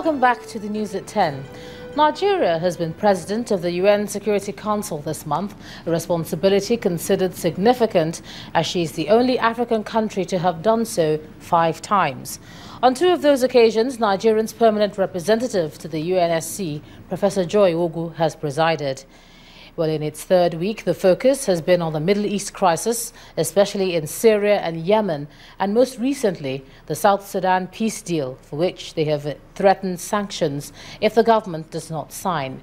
Welcome back to the news at 10. Nigeria has been president of the UN Security Council this month, a responsibility considered significant as she is the only African country to have done so 5 times. On 2 of those occasions, Nigeria's permanent representative to the NSE, Professor Joy Ogu, has presided. Well, in its 3rd week, the focus has been on the Middle East crisis, especially in Syria and Yemen, and most recently, the South Sudan peace deal, for which they have threatened sanctions if the government does not sign.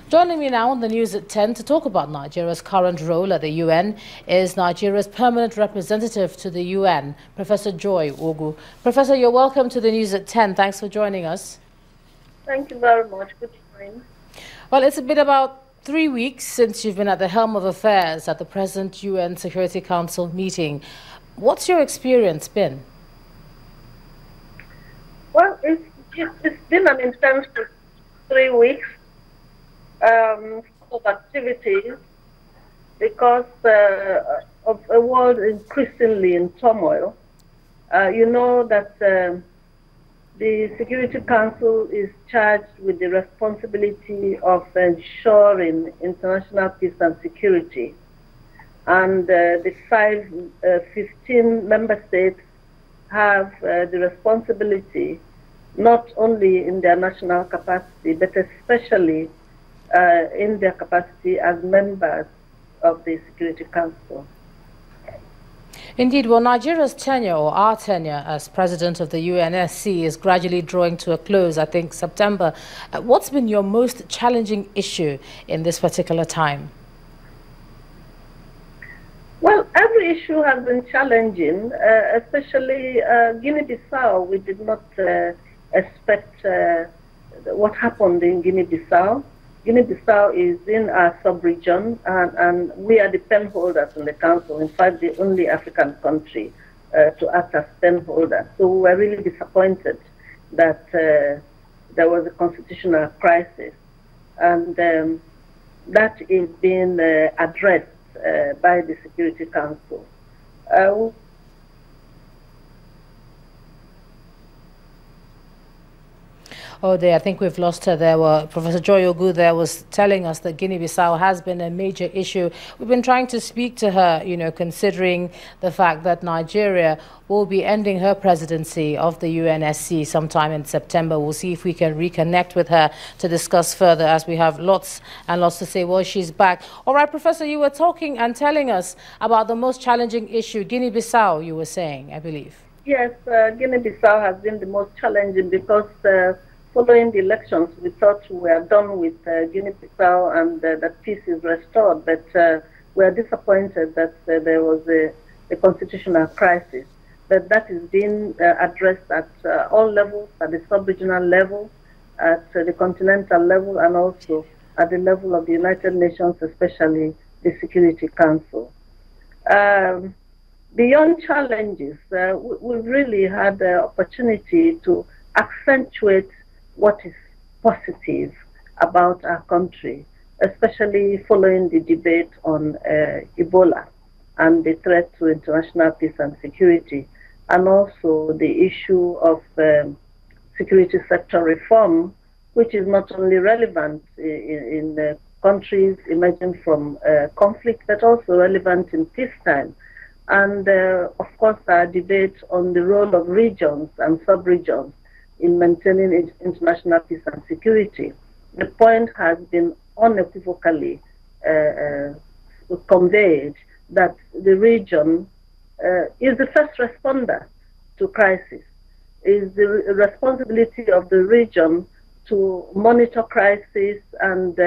Joining me now on the news at 10 to talk about Nigeria's current role at the UN is Nigeria's permanent representative to the UN, Professor Joy Ogu. Professor, you're welcome to the news at 10. Thanks for joining us. Thank you very much. Good morning. Well, it's been about 3 weeks since you've been at the helm of affairs at the present UN Security Council meeting. What's your experience been? Well, it's been an intense 3 weeks of activities because of a world increasingly in turmoil. You know that the Security Council is charged with the responsibility of ensuring international peace and security. And the 15 member states have the responsibility not only in their national capacity, but especially in their capacity as members of the Security Council. Indeed, well, Nigeria's tenure, or our tenure as president of the UNSC, is gradually drawing to a close, I think September. What's been your most challenging issue in this particular time? Well, every issue has been challenging, especially Guinea-Bissau. We did not expect what happened in Guinea-Bissau. Guinea-Bissau is in our sub-region, and we are the pen holders in the Council, in fact, the only African country to act as pen holder. So we were really disappointed that there was a constitutional crisis, and that is being addressed by the Security Council. Oh, I think we've lost her there. Well, Professor Joy Ogu there was telling us that Guinea-Bissau has been a major issue. We've been trying to speak to her, considering the fact that Nigeria will be ending her presidency of the UNSC sometime in September. We'll see if we can reconnect with her to discuss further, as we have lots and lots to say. Well, she's back. All right, Professor, you were talking and telling us about the most challenging issue, Guinea-Bissau, you were saying, I believe. Yes, Guinea-Bissau has been the most challenging because following the elections, we thought we were done with Guinea-Bissau and that peace is restored, but we are disappointed that there was a constitutional crisis. But that is being addressed at all levels, at the sub-regional level, at the continental level, and also at the level of the United Nations, especially the Security Council. Beyond challenges, we really had the opportunity to accentuate what is positive about our country, especially following the debate on Ebola and the threat to international peace and security, and also the issue of security sector reform, which is not only relevant in countries emerging from conflict, but also relevant in peacetime. And of course, our debate on the role of regions and sub-regions in maintaining international peace and security. The point has been unequivocally conveyed that the region is the first responder to crisis. It is the responsibility of the region to monitor crisis and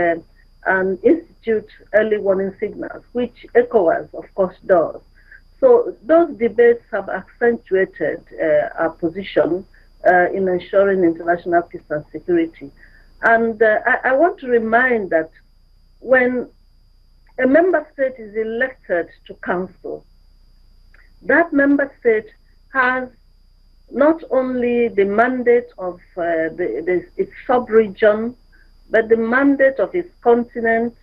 institute early warning signals, which ECOWAS, of course, does. So those debates have accentuated our position in ensuring international peace and security. And I want to remind that when a member state is elected to council, that member state has not only the mandate of its sub-region, but the mandate of its continent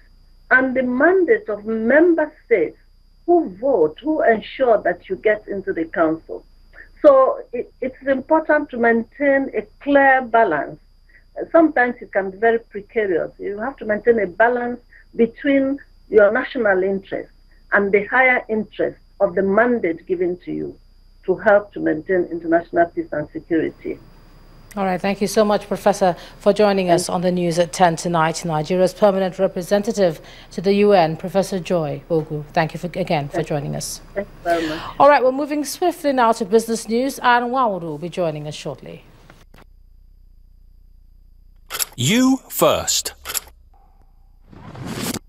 and the mandate of member states who vote, who ensure that you get into the council. So it's important to maintain a clear balance sometimes it can be very precarious. You have to maintain a balance between your national interest and the higher interest of the mandate given to you to help to maintain international peace and security. All right, thank you so much, Professor, for joining us on the news at 10 tonight. Nigeria's permanent representative to the UN, Professor Joy Ogu. Thank you again for joining us. Thank you very much. All right, we're moving swiftly now to business news, and Wawodu will be joining us shortly. You first.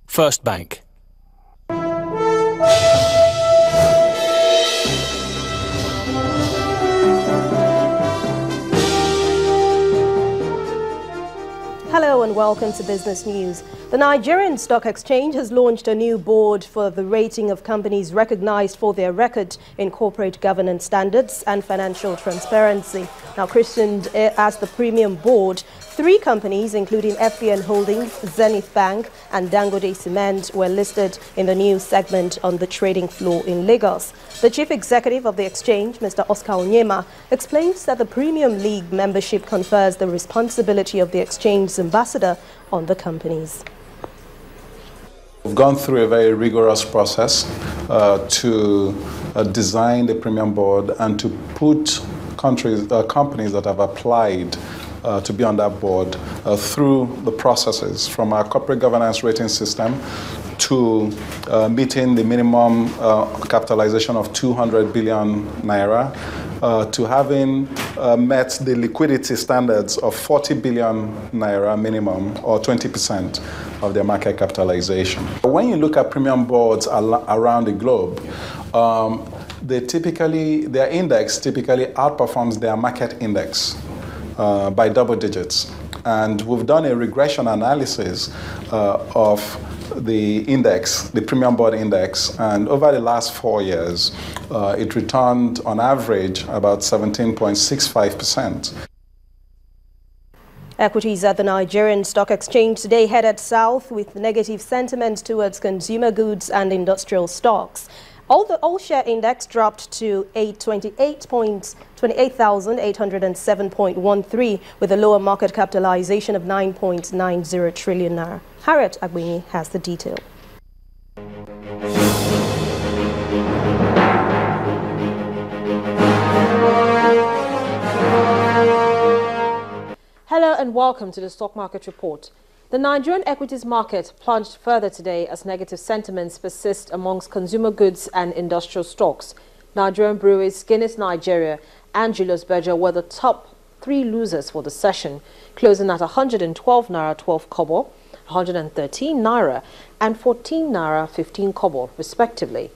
First Bank. Hello and welcome to Business News. The Nigerian Stock Exchange has launched a new board for the rating of companies recognized for their record in corporate governance standards and financial transparency. Now christened as the Premium Board, 3 companies, including FBN Holdings, Zenith Bank and Dangote Cement, were listed in the new segment on the trading floor in Lagos. The chief executive of the exchange, Mr. Oscar Onyema, explains that the Premium League membership confers the responsibility of the exchange's ambassador on the companies. We've gone through a very rigorous process to design the Premium Board and to put companies that have applied to be on that board through the processes from our corporate governance rating system to meeting the minimum capitalization of 200 billion naira, to having met the liquidity standards of 40 billion naira minimum, or 20% of their market capitalization. When you look at premium boards around the globe, their index typically outperforms their market index by double digits. And we've done a regression analysis of the index, the Premium Board Index, and over the last 4 years, it returned on average about 17.65%. Equities at the Nigerian Stock Exchange today headed south with negative sentiment towards consumer goods and industrial stocks. The all-share index dropped to 28,807.13 with a lower market capitalization of 9.90 trillion naira. Harriet Agbini has the detail. Hello and welcome to the Stock Market Report. The Nigerian equities market plunged further today as negative sentiments persist amongst consumer goods and industrial stocks. Nigerian breweries Guinness Nigeria and Julius Berger were the top 3 losers for the session, closing at 112 naira 12 kobo, 113 naira and 14 naira 15 kobo respectively.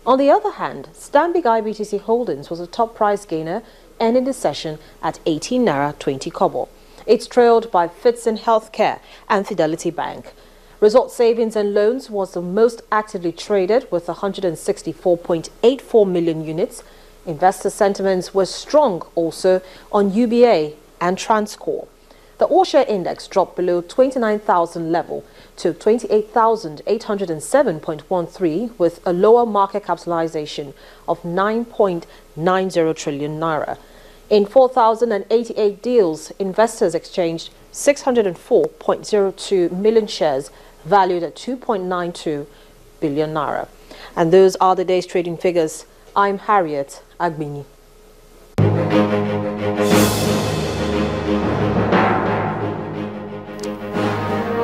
On the other hand, Stanbic IBTC Holdings was a top price gainer, ending the session at 18 naira 20 kobo. It's trailed by Fitson Healthcare and Fidelity Bank. Result Savings and Loans was the most actively traded with 164.84 million units. Investor sentiments were strong also on UBA and Transcorp. The all-share index dropped below 29,000 level to 28,807.13 with a lower market capitalization of 9.90 trillion naira. In 4,088 deals, investors exchanged 604.02 million shares valued at 2.92 billion naira. And those are the day's trading figures. I'm Harriet Agbini.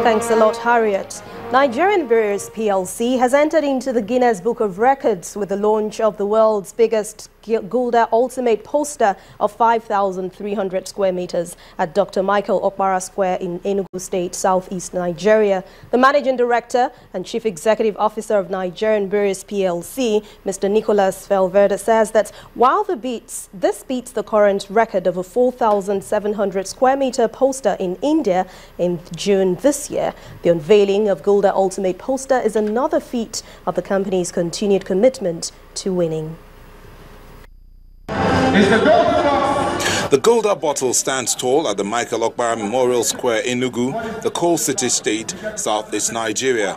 Thanks a lot, Harriet. Nigerian Breweries PLC has entered into the Guinness Book of Records with the launch of the world's biggest Gulder Ultimate poster of 5,300 square meters at Dr. Michael Okpara Square in Enugu State, southeast Nigeria. The Managing Director and Chief Executive Officer of Nigerian Breweries PLC, Mr. Nicholas Felverde, says that while this beats the current record of a 4,700 square meter poster in India in June this year, the unveiling of Gulder Ultimate poster is another feat of the company's continued commitment to winning. The Gulder bottle stands tall at the Michael Okpara Memorial Square in Enugu, the coal city state, southeast Nigeria.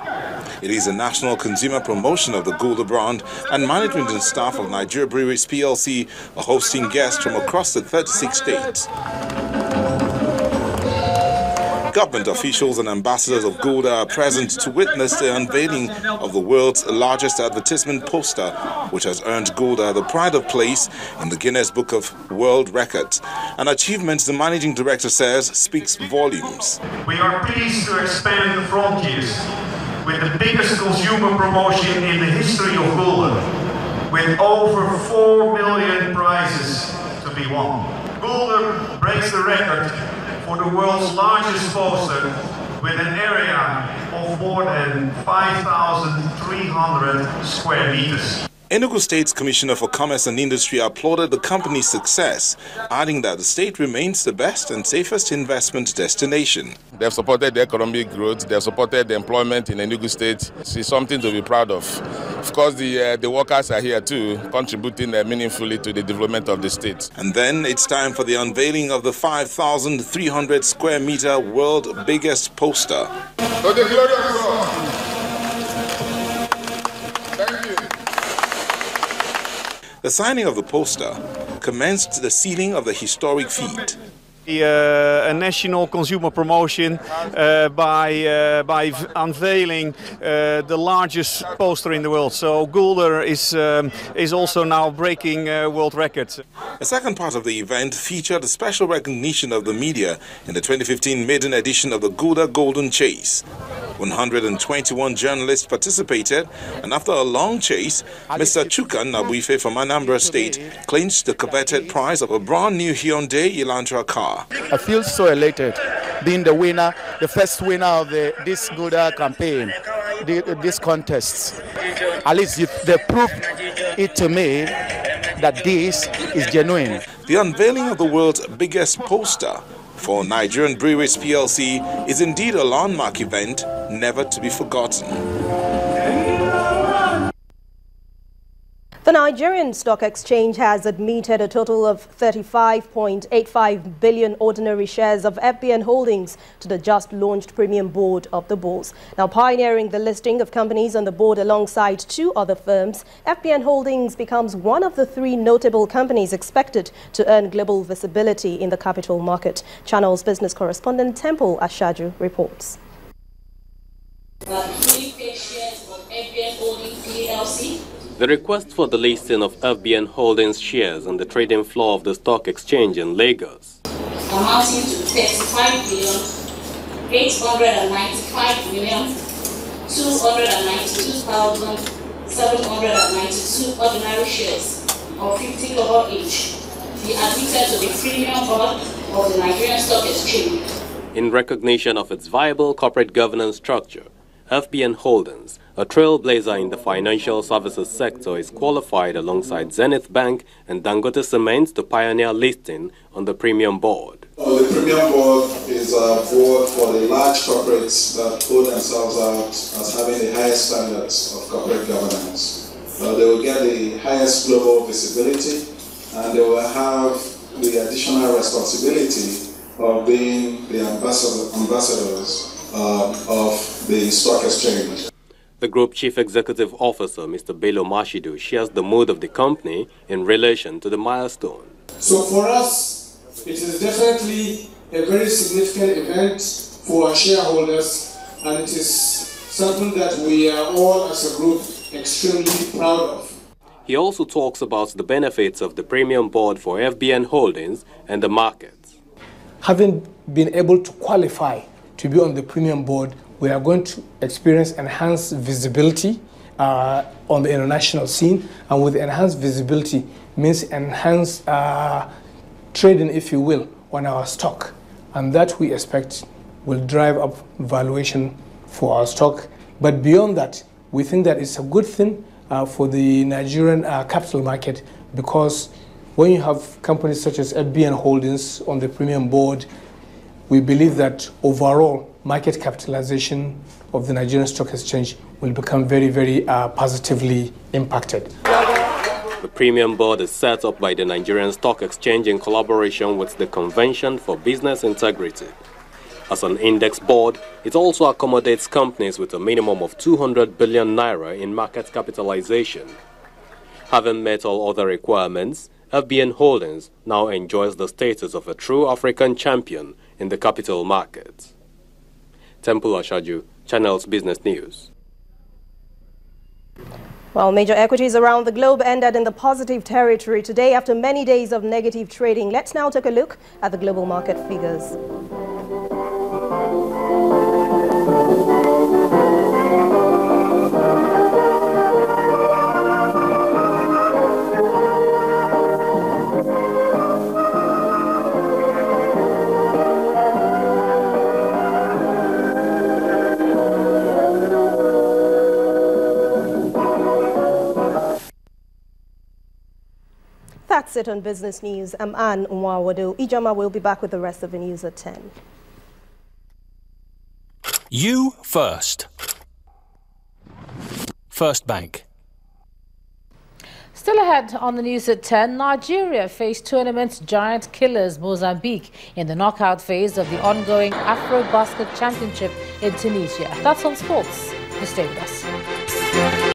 It is a national consumer promotion of the Gulder brand, and management and staff of Nigeria Breweries PLC are hosting guests from across the 36 states. Government officials and ambassadors of Gulda are present to witness the unveiling of the world's largest advertisement poster, which has earned Gulda the pride of place in the Guinness Book of World Records. An achievement, the managing director says, speaks volumes. We are pleased to expand the frontiers with the biggest consumer promotion in the history of Gulda, with over 4 million prizes to be won. Gulda breaks the record for the world's largest poster with an area of more than 5,300 square meters. Enugu State's Commissioner for Commerce and Industry applauded the company's success, adding that the state remains the best and safest investment destination. They've supported the economic growth, they've supported the employment in Enugu State. It's something to be proud of. Of course, the workers are here too, contributing meaningfully to the development of the state. And then it's time for the unveiling of the 5,300 square meter world biggest poster. To the glory of God. Thank you. The signing of the poster commenced the sealing of the historic feat. A national consumer promotion by unveiling the largest poster in the world. So Gulda is also now breaking world records. A second part of the event featured a special recognition of the media in the 2015 maiden edition of the Gulda Golden Chase. 121 journalists participated, and after a long chase, Mr. Chukan Nabuife from Anambra State clinched the coveted prize of a brand new Hyundai Elantra car. I feel so elated being the winner, the first winner of this Gulda campaign, this contest. At least they proved it to me that this is genuine. The unveiling of the world's biggest poster for Nigerian Breweries PLC is indeed a landmark event never to be forgotten. The Nigerian Stock Exchange has admitted a total of 35.85 billion ordinary shares of FBN Holdings to the just-launched Premium Board of the Bulls. Now, pioneering the listing of companies on the board alongside two other firms, FBN Holdings becomes one of the three notable companies expected to earn global visibility in the capital market. Channel's business correspondent Temple Ashaju reports. The request for the listing of FBN Holdings shares on the trading floor of the stock exchange in Lagos, amounting to 35,895,292,792 ordinary shares of 50 kobo each, be admitted to the Premium Board of the Nigerian Stock Exchange. in recognition of its viable corporate governance structure. FBN Holdings, a trailblazer in the financial services sector, is qualified alongside Zenith Bank and Dangote Cement to pioneer listing on the Premium Board. The Premium Board is a board for the large corporates that hold themselves out as having the highest standards of corporate governance. They will get the highest global visibility, and they will have the additional responsibility of being the ambassadors of the stock exchange. The Group Chief Executive Officer, Mr. Bello Mashidu, shares the mood of the company in relation to the milestone. So for us, it is definitely a very significant event for our shareholders, and it is something that we are all as a group extremely proud of. He also talks about the benefits of the Premium Board for FBN Holdings and the markets. Having been able to qualify to be on the Premium Board, we are going to experience enhanced visibility on the international scene, and with enhanced visibility means enhanced trading, if you will, on our stock, and that we expect will drive up valuation for our stock. But beyond that, we think that it's a good thing for the Nigerian capital market, because when you have companies such as FBN Holdings on the Premium Board, we believe that overall market capitalization of the Nigerian Stock Exchange will become very, very positively impacted. The Premium Board is set up by the Nigerian Stock Exchange in collaboration with the Convention for Business Integrity. As an index board, it also accommodates companies with a minimum of 200 billion naira in market capitalization. Having met all other requirements, FBN Holdings now enjoys the status of a true African champion in the capital market. Temple Ashaju, Channels Business News. Well, major equities around the globe ended in the positive territory today after many days of negative trading. Let's now take a look at the global market figures. That's it on Business News. I'm Anne Nwawado. Ijama will be back with the rest of the news at 10. You first. First Bank. Still ahead on the news at 10, Nigeria faced tournament giant killers Mozambique in the knockout phase of the ongoing Afro Basket Championship in Tunisia. That's on sports. Stay with us.